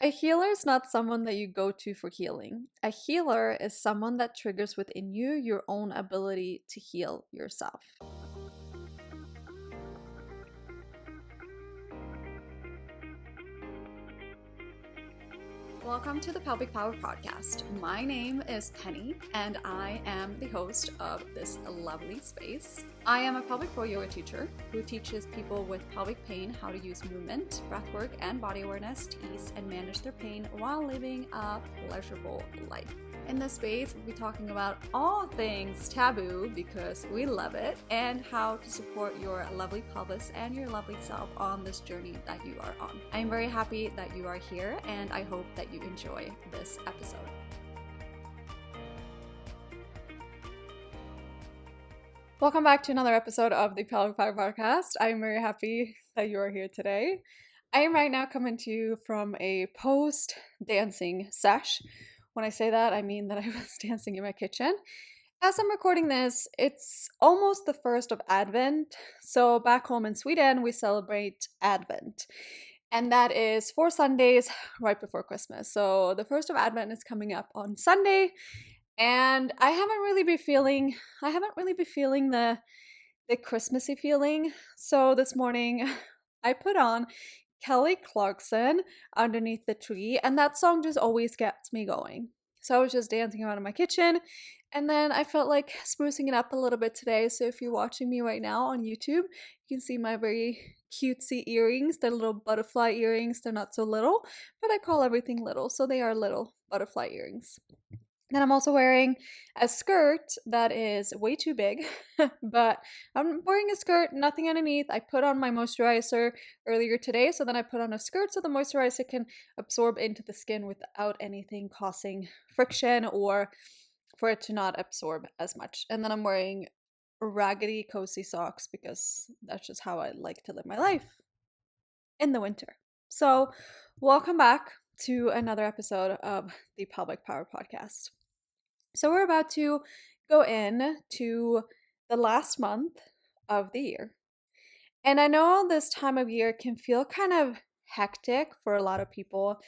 A healer is not someone that you go to for healing. A healer is someone that triggers within you your own ability to heal yourself. Welcome to the Pelvic Power Podcast. My name is Penny, and I am the host of this lovely space. I am a pelvic floor yoga teacher who teaches people with pelvic pain how to use movement, breathwork, and body awareness to ease and manage their pain while living a pleasurable life. In this space, we'll be talking about all things taboo because we love it, and how to support your lovely pelvis and your lovely self on this journey that you are on. I am very happy that you are here, and I hope that you enjoy this episode. Welcome back to another episode of the Pelvic Power Podcast. I am very happy that you are here today. I am right now coming to you from a post-dancing sesh. When I say that, I mean that I was dancing in my kitchen. As I'm recording this, it's almost the first of Advent. So back home in Sweden, we celebrate Advent. And that is 4 Sundays right before Christmas. So the first of Advent is coming up on Sunday. And I haven't really been feeling the Christmassy feeling. So this morning I put on Kelly Clarkson, Underneath the Tree, and that song just always gets me going. So I was just dancing around in my kitchen, and then I felt like sprucing it up a little bit today. So if you're watching me right now on YouTube, you can see my very cutesy earrings. They're little butterfly earrings. They're not so little, but I call everything little, so they are little butterfly earrings. And I'm also wearing a skirt that is way too big, but I'm wearing a skirt, nothing underneath. I put on my moisturizer earlier today, so then I put on a skirt so the moisturizer can absorb into the skin without anything causing friction or for it to not absorb as much. And then I'm wearing raggedy, cozy socks because that's just how I like to live my life in the winter. So, welcome back to another episode of the Pelvic Power Podcast. So we're about to go in to the last month of the year. And I know this time of year can feel kind of hectic for a lot of people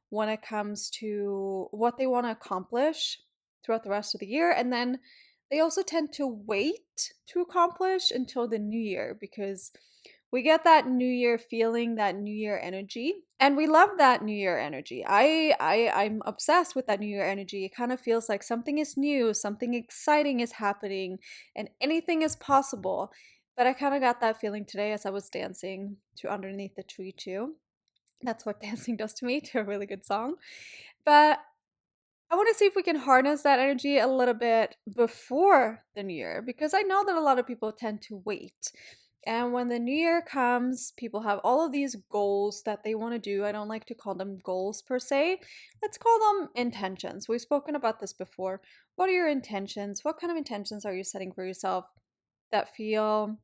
when it comes to what they want to accomplish throughout the rest of the year. And then they also tend to wait to accomplish until the new year because we get that new year feeling, that new year energy, and we love that new year energy. I'm obsessed with that new year energy. It kind of feels like something is new, something exciting is happening, and anything is possible. But I kind of got that feeling today as I was dancing to Underneath the Tree too. That's what dancing does to me, to a really good song. But I want to see if we can harness that energy a little bit before the new year because I know that a lot of people tend to wait. And when the new year comes, people have all of these goals that they want to do. I don't like to call them goals per se. Let's call them intentions. We've spoken about this before. What are your intentions? What kind of intentions are you setting for yourself that feel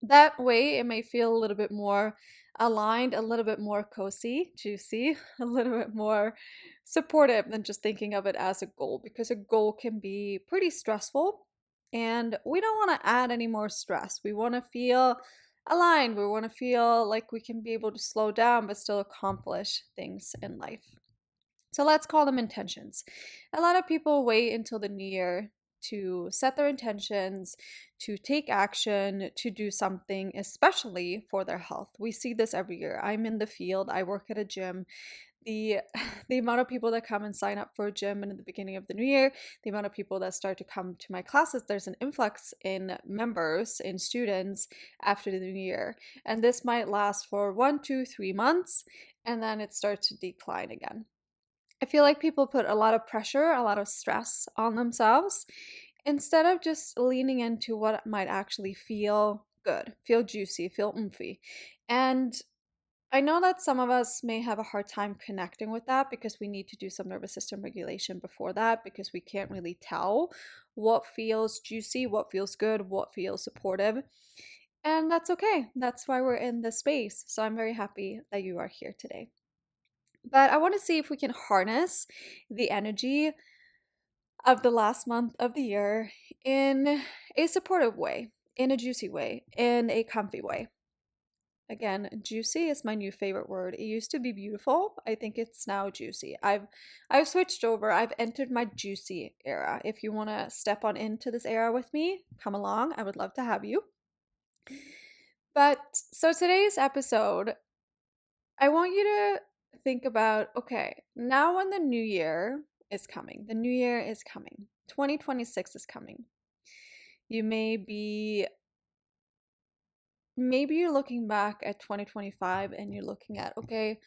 that way? It may feel a little bit more aligned, a little bit more cozy, juicy, a little bit more supportive than just thinking of it as a goal because a goal can be pretty stressful and we don't want to add any more stress. We want to feel aligned. We want to feel like we can be able to slow down but still accomplish things in life. So let's call them intentions. A lot of people wait until the new year to set their intentions, to take action, to do something, especially for their health. We see this every year. I'm in the field, I work at a gym. The the amount of people that come and sign up for a gym and at the beginning of the new year, the amount of people that start to come to my classes, there's an influx in members, in students after the new year. And this might last for 1, 2, 3 months, and then it starts to decline again. I feel like people put a lot of pressure, a lot of stress on themselves instead of just leaning into what might actually feel good, feel juicy, feel oomphy. And I know that some of us may have a hard time connecting with that because we need to do some nervous system regulation before that because we can't really tell what feels juicy, what feels good, what feels supportive. And that's okay. That's why we're in this space. So I'm very happy that you are here today. But I want to see if we can harness the energy of the last month of the year in a supportive way, in a juicy way, in a comfy way. Again, juicy is my new favorite word. It used to be beautiful. I think it's now juicy. I've switched over. I've entered my juicy era. If you want to step on into this era with me, come along. I would love to have you. But so today's episode, I want you to think about, okay, now when the new year is coming. The new year is coming. 2026 is coming. You maybe you're looking back at 2025 and you're looking at, okay,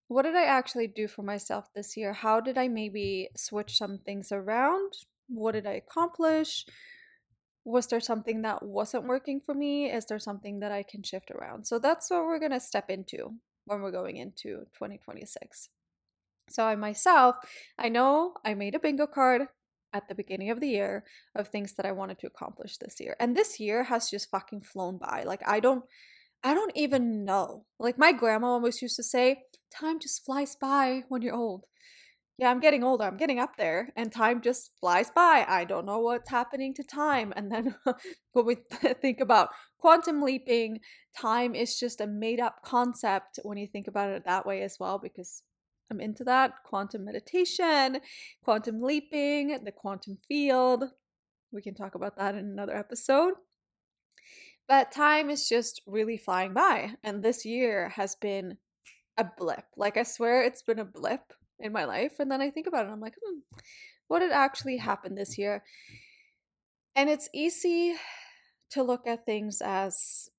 what did I actually do for myself this year? How did I maybe switch some things around? What did I accomplish? Was there something that wasn't working for me? Is there something that I can shift around? So that's what we're going to step into when we're going into 2026. So I know I made a bingo card at the beginning of the year of things that I wanted to accomplish this year. And this year has just fucking flown by. Like I don't even know. Like my grandma always used to say, time just flies by when you're old. Yeah, I'm getting older. I'm getting up there, and time just flies by. I don't know what's happening to time. And then when we think about quantum leaping, time is just a made up concept when you think about it that way as well, because I'm into that. Quantum meditation, quantum leaping, the quantum field. We can talk about that in another episode. But time is just really flying by. And this year has been a blip. Like, I swear it's been a blip in my life. And then I think about it, I'm like, what did actually happen this year? And it's easy to look at things as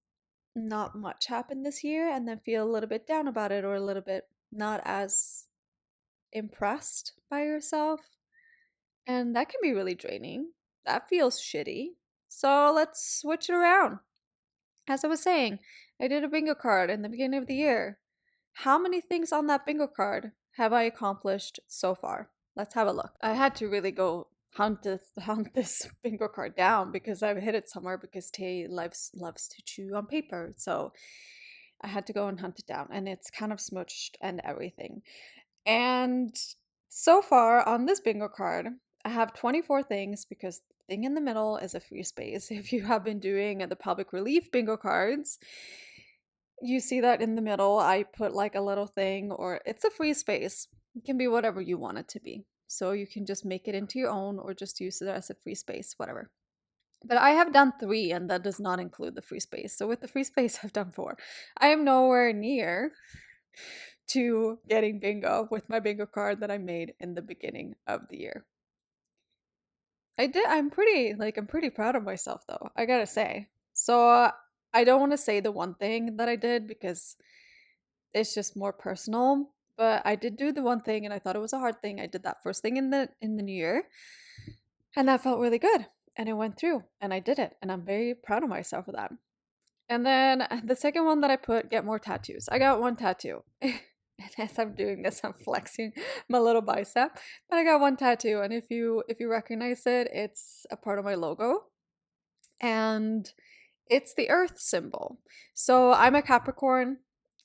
not much happened this year and then feel a little bit down about it or a little bit not as impressed by yourself. And that can be really draining. That feels shitty. So let's switch it around. As I was saying, I did a bingo card in the beginning of the year. How many things on that bingo card have I accomplished so far? Let's have a look. I had to really go hunt this bingo card down because I've hid it somewhere because Tay loves to chew on paper. So I had to go and hunt it down, and it's kind of smooched and everything. And so far on this bingo card, I have 24 things because the thing in the middle is a free space. If you have been doing the pelvic relief bingo cards, you see that in the middle, I put like a little thing, or it's a free space. It can be whatever you want it to be. So you can just make it into your own or just use it as a free space, whatever. But I have done 3, and that does not include the free space. So with the free space, I've done 4. I am nowhere near to getting bingo with my bingo card that I made in the beginning of the year. I'm pretty proud of myself though, I gotta say. So I don't want to say the one thing that I did because it's just more personal, but I did do the one thing and I thought it was a hard thing. I did that first thing in the new year, and that felt really good. And it went through and I did it, and I'm very proud of myself for that. And then the second one that I put, get more tattoos. I got 1 tattoo. And as I'm doing this, I'm flexing my little bicep. But I got 1 tattoo, and if you recognize it, it's a part of my logo. And it's the earth symbol. So I'm a Capricorn,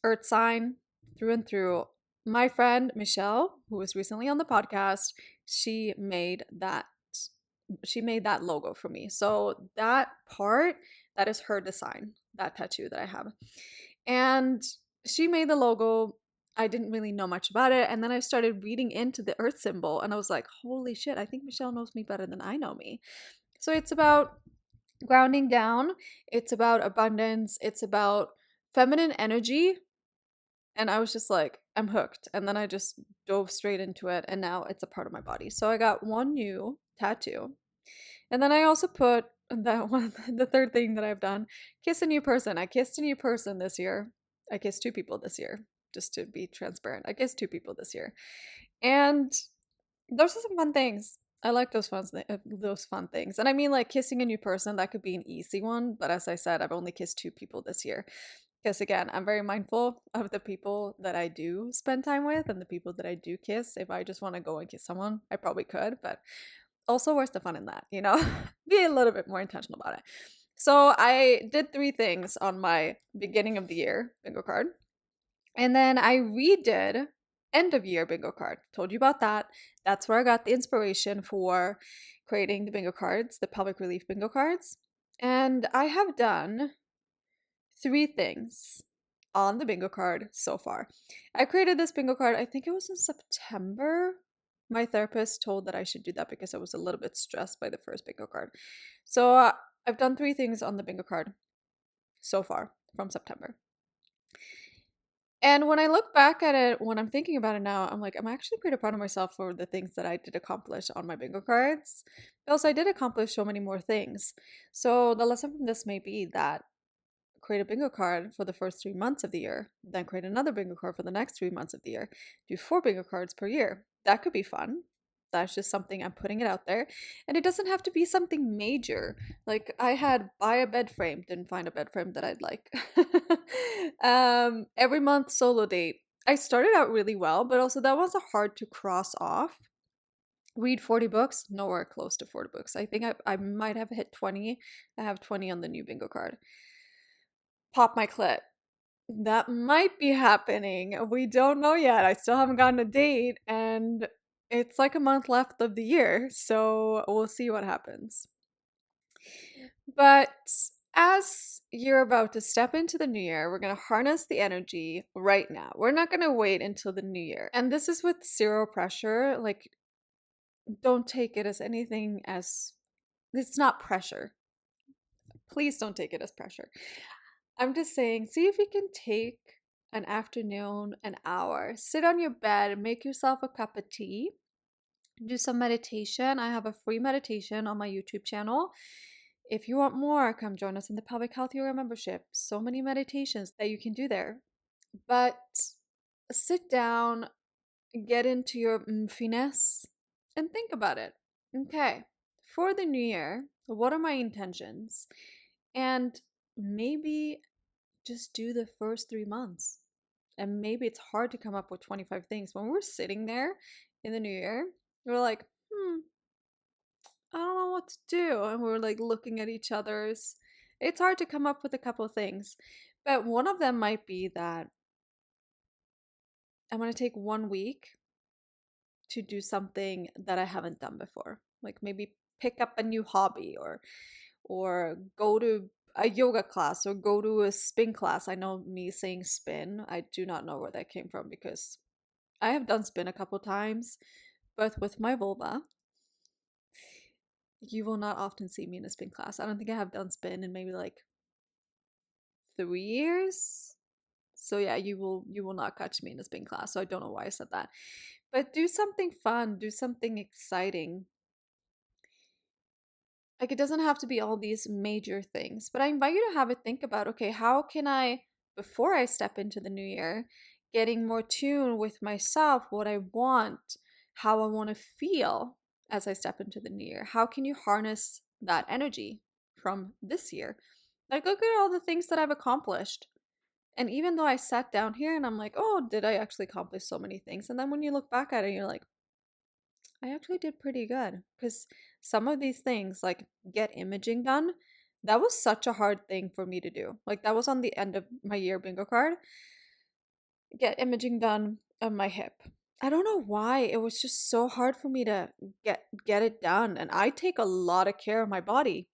earth sign through and through. My friend Michelle, who was recently on the podcast, she made that logo for me. So that part, that is her design, that tattoo that I have. And she made the logo. I didn't really know much about it. And then I started reading into the earth symbol, and I was like, holy shit, I think Michelle knows me better than I know me. So it's about grounding down, it's about abundance, it's about feminine energy. And I was just like, I'm hooked. And then I just dove straight into it, and now it's a part of my body. So I got 1 new tattoo. And then I also put that one, the third thing that I've done, kiss a new person. I kissed a new person this year. I kissed 2 people this year, just to be transparent. I kissed 2 people this year. And those are some fun things. I like those fun things. And I mean, like, kissing a new person, that could be an easy one, but as I said, I've only kissed 2 people this year. Because again, I'm very mindful of the people that I do spend time with and the people that I do kiss. If I just want to go and kiss someone, I probably could, but also where's the fun in that, you know? Be a little bit more intentional about it. So I did 3 things on my beginning of the year bingo card. And then I redid end of year bingo card. Told you about that. That's where I got the inspiration for creating the bingo cards, the pelvic relief bingo cards. And I have done 3 things on the bingo card so far. I created this bingo card, I think it was in September. My therapist told that I should do that because I was a little bit stressed by the first bingo card. So I've done 3 things on the bingo card so far from September. And when I look back at it, when I'm thinking about it now, I'm like, I'm actually pretty proud of myself for the things that I did accomplish on my bingo cards. Also, I did accomplish so many more things. So the lesson from this may be that create a bingo card for the first 3 months of the year, then create another bingo card for the next 3 months of the year. Do 4 bingo cards per year. That could be fun. That's just something I'm putting it out there. And it doesn't have to be something major. Like I had buy a bed frame, didn't find a bed frame that I'd like. Every month solo date. I started out really well, but also that was a hard to cross off. Read 40 books, nowhere close to 40 books. I think I might have hit 20. I have 20 on the new bingo card. Pop my clit. That might be happening. We don't know yet. I still haven't gotten a date, and it's like a month left of the year, so we'll see what happens. But as you're about to step into the new year, we're going to harness the energy right now. We're not going to wait until the new year. And this is with zero pressure. Like, don't take it as anything as it's not pressure. Please don't take it as pressure. I'm just saying, see if you can take an afternoon, an hour, sit on your bed, make yourself a cup of tea, do some meditation. I have a free meditation on my YouTube channel. If you want more, come join us in the Pelvic Health Yoga membership. So many meditations that you can do there. But sit down, get into your finesse, and think about it. Okay, for the new year, what are my intentions? And maybe just do the first 3 months. And maybe it's hard to come up with 25 things. When we're sitting there in the new year, we're like, I don't know what to do. And we're like looking at each other's. It's hard to come up with a couple of things. But one of them might be that I'm going to take 1 week to do something that I haven't done before. Like maybe pick up a new hobby or go to a yoga class or go to a spin class. I know me saying spin, I do not know where that came from because I have done spin a couple times, but with my vulva, you will not often see me in a spin class. I don't think I have done spin in maybe like 3 years. So yeah, you will not catch me in a spin class. So I don't know why I said that. But do something fun, do something exciting. Like it doesn't have to be all these major things, but I invite you to have a think about, okay, how can I, before I step into the new year, getting more tuned with myself, what I want, how I want to feel as I step into the new year? How can you harness that energy from this year? Like, look at all the things that I've accomplished. And even though I sat down here and I'm like, oh, did I actually accomplish so many things? And then when you look back at it, you're like, I actually did pretty good because some of these things, like get imaging done, that was such a hard thing for me to do. Like that was on the end of my year bingo card. Get imaging done of my hip. I don't know why it was just so hard for me to get it done, and I take a lot of care of my body.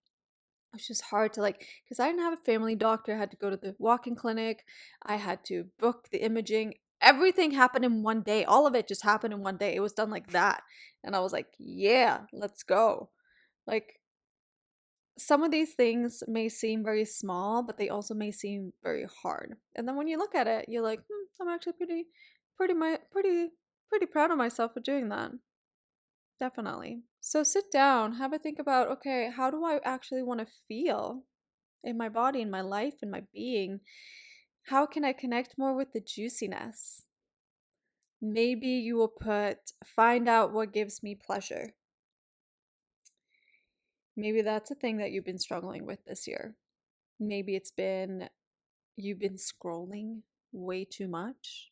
It's just hard to like because I didn't have a family doctor. I had to go to the walk-in clinic. I had to book the imaging. Everything happened in one day. All of it just happened in one day. It was done like that. And I was like, yeah, let's go. Like some of these things may seem very small, but they also may seem very hard. And then when you look at it, you're like, I'm actually pretty proud of myself for doing that. Definitely. So sit down, have a think about, okay, how do I actually want to feel in my body, in my life, in my being? How can I connect more with the juiciness? Maybe you will put, find out what gives me pleasure. Maybe that's a thing that you've been struggling with this year. Maybe it's been, you've been scrolling way too much.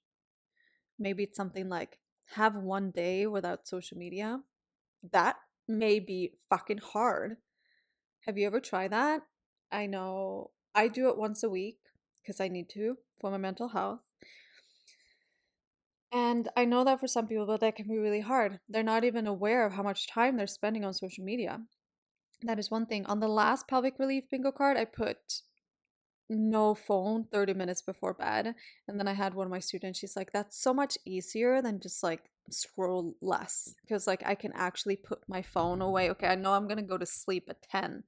Maybe it's something like, have one day without social media. That may be fucking hard. Have you ever tried that? I know I do it once a week because I need to for my mental health. And I know that for some people, that can be really hard. They're not even aware of how much time they're spending on social media. That is one thing. On the last pelvic relief bingo card, I put no phone 30 minutes before bed. And then I had one of my students, she's like, that's so much easier than just like scroll less. Because like I can actually put my phone away. Okay, I know I'm gonna go to sleep at 10.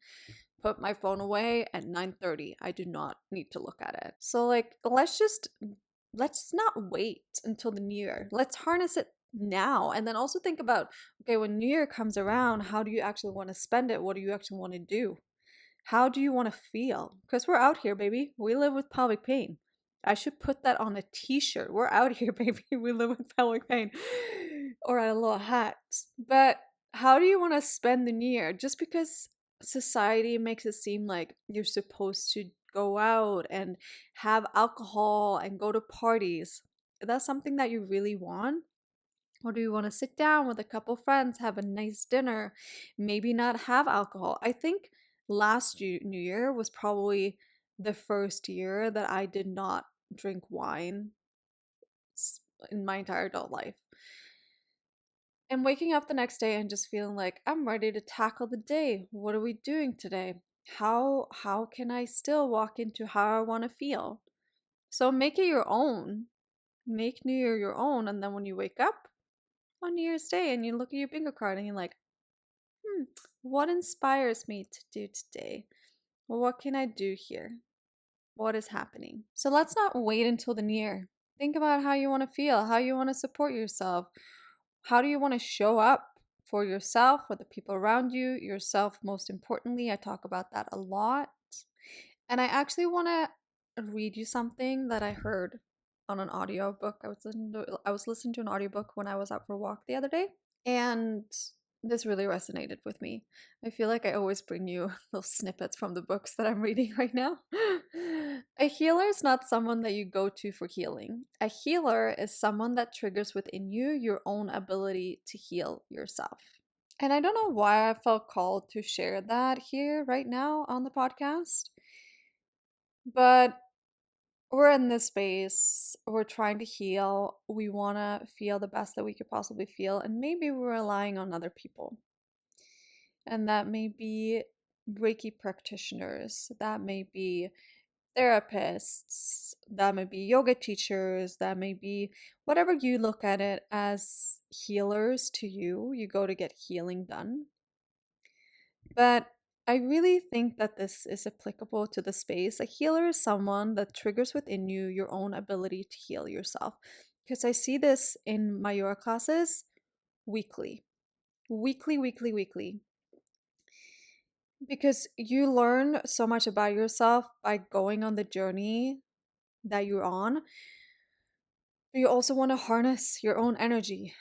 Put my phone away at 9:30. I do not need to look at it. So like let's not wait until the new year. Let's harness it now. And then also think about, okay, when New Year comes around, how do you actually want to spend it? What do you actually want to do? How do you want to feel? Because we're out here, baby. We live with pelvic pain. I should put that on a t-shirt. We're out here, baby. We live with pelvic pain. Or a little hat. But how do you want to spend the new year? Just because society makes it seem like you're supposed to go out and have alcohol and go to parties. Is that something that you really want? Or do you want to sit down with a couple friends, have a nice dinner, maybe not have alcohol? I think New Year was probably the first year that I did not drink wine in my entire adult life. And waking up the next day and just feeling like I'm ready to tackle the day. What are we doing today? How can I still walk into how I want to feel? So make it your own. Make New Year your own, and then when you wake up on New Year's Day and you look at your bingo card and you're like, what inspires me to do today? Well, what can I do here? What is happening? So let's not wait until the new year. Think about how you want to feel, how you want to support yourself. How do you want to show up for yourself, for the people around you, yourself most importantly? I talk about that a lot. And I actually want to read you something that I heard on an audiobook. I was listening to an audiobook when I was out for a walk the other day. And this really resonated with me. I feel like I always bring you those snippets from the books that I'm reading right now. A healer is not someone that you go to for healing. A healer is someone that triggers within you your own ability to heal yourself. And I don't know why I felt called to share that here right now on the podcast, but we're in this space, we're trying to heal, we want to feel the best that we could possibly feel, and maybe we're relying on other people. And that may be Reiki practitioners, that may be therapists, that may be yoga teachers, that may be whatever you look at it as healers to you. You go to get healing done. But I really think that this is applicable to the space. A healer is someone that triggers within you your own ability to heal yourself. Because I see this in my yoga classes weekly. Weekly. Because you learn so much about yourself by going on the journey that you're on. But you also want to harness your own energy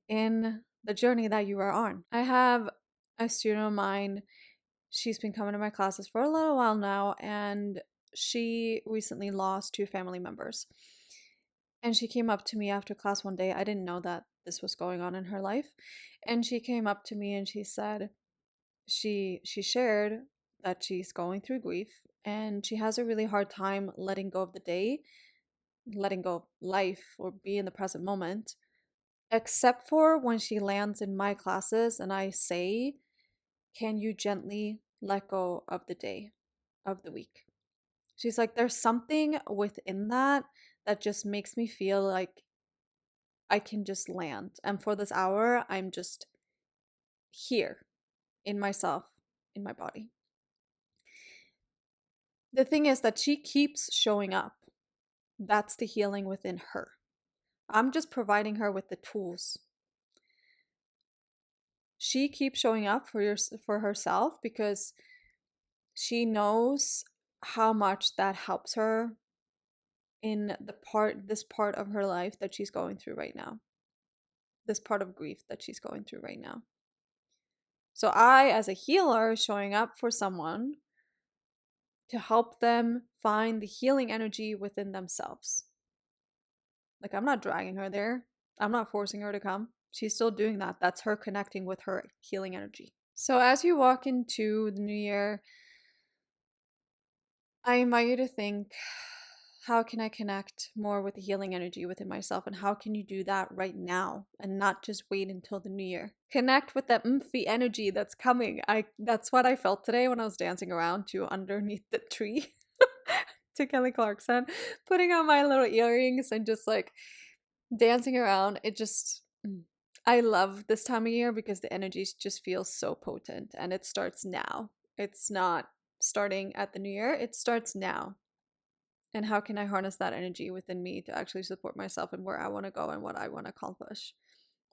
in the journey that you are on. I have a student of mine. She's been coming to my classes for a little while now, and she recently lost two family members. And she came up to me after class one day. I didn't know that this was going on in her life. And she came up to me and she said she shared that she's going through grief and she has a really hard time letting go of the day, letting go of life or be in the present moment, except for when she lands in my classes and I say, can you gently let go of the day, of the week? She's like, there's something within that that just makes me feel like I can just land. And for this hour, I'm just here in myself, in my body. The thing is that she keeps showing up. That's the healing within her. I'm just providing her with the tools. She keeps showing up for herself because she knows how much that helps her in this part of her life that she's going through right now. This part of grief that she's going through right now. So I, as a healer, showing up for someone to help them find the healing energy within themselves. Like, I'm not dragging her there. I'm not forcing her to come. She's still doing that. That's her connecting with her healing energy. So as you walk into the new year, I invite you to think, how can I connect more with the healing energy within myself? And how can you do that right now and not just wait until the new year? Connect with that umphy energy that's coming. That's what I felt today when I was dancing around to underneath the tree. to Kelly Clarkson, putting on my little earrings and just like dancing around. I love this time of year because the energy just feels so potent and it starts now. It's not starting at the new year, it starts now. And how can I harness that energy within me to actually support myself and where I want to go and what I want to accomplish?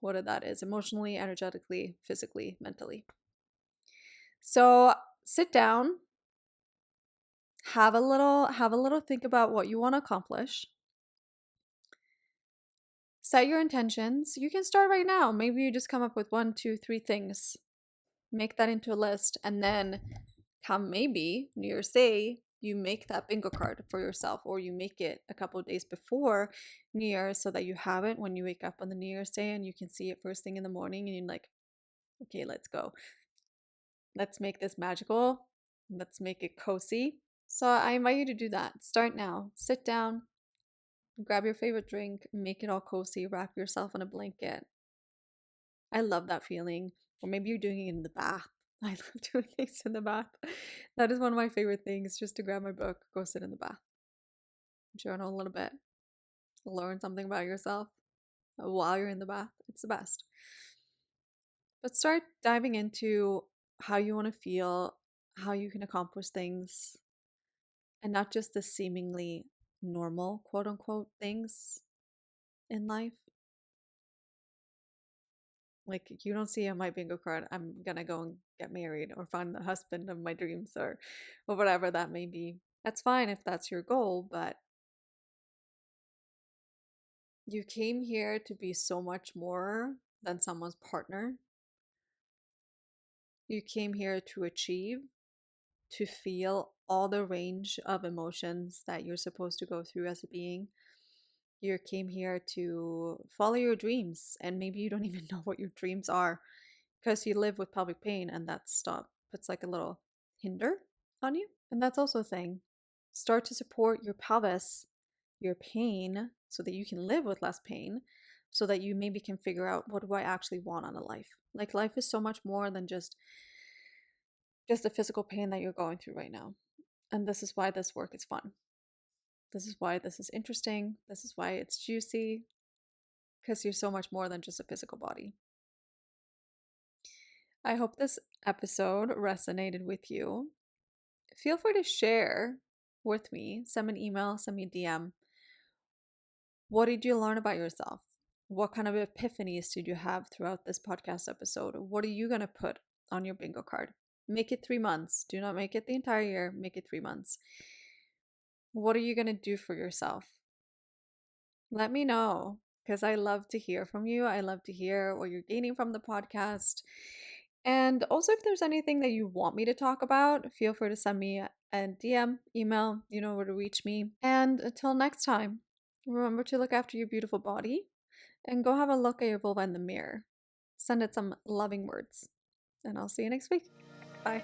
What that is emotionally, energetically, physically, mentally. So sit down, have a little think about what you want to accomplish. Set your intentions. You can start right now. Maybe you just come up with 1, 2, 3 things. Make that into a list, and then come maybe New Year's Day, you make that bingo card for yourself, or you make it a couple of days before New Year's so that you have it when you wake up on the New Year's Day and you can see it first thing in the morning and you're like, okay, let's go. Let's make this magical. Let's make it cozy. So I invite you to do that. Start now. Sit down, grab your favorite drink, make it all cozy, wrap yourself in a blanket. I love that feeling. Or maybe you're doing it in the bath. I love doing things in the bath. That is one of my favorite things, just to grab my book, go sit in the bath, journal a little bit, learn something about yourself while you're in the bath. It's the best. But start diving into how you want to feel, how you can accomplish things, and not just the seemingly normal, quote unquote, things in life. Like, you don't see on my bingo card, I'm gonna go and get married or find the husband of my dreams, or whatever that may be. That's fine if that's your goal, but you came here to be so much more than someone's partner. You came here to achieve, to feel all the range of emotions that you're supposed to go through as a being. You came here to follow your dreams, and maybe you don't even know what your dreams are because you live with pelvic pain, and that puts like a little hinder on you. And that's also a thing. Start to support your pelvis, your pain, so that you can live with less pain, so that you maybe can figure out, what do I actually want on a life? Like, life is so much more than just the physical pain that you're going through right now. And this is why this work is fun. This is why this is interesting. This is why it's juicy, because you're so much more than just a physical body. I hope this episode resonated with you. Feel free to share with me. Send me an email, send me a DM. What did you learn about yourself? What kind of epiphanies did you have throughout this podcast episode? What are you going to put on your bingo card? Make it 3 months. Do not make it the entire year. Make it 3 months. What are you going to do for yourself? Let me know, because I love to hear from you. I love to hear what you're gaining from the podcast. And also, if there's anything that you want me to talk about, feel free to send me a DM, email, you know where to reach me. And until next time, remember to look after your beautiful body and go have a look at your vulva in the mirror. Send it some loving words. And I'll see you next week. Bye.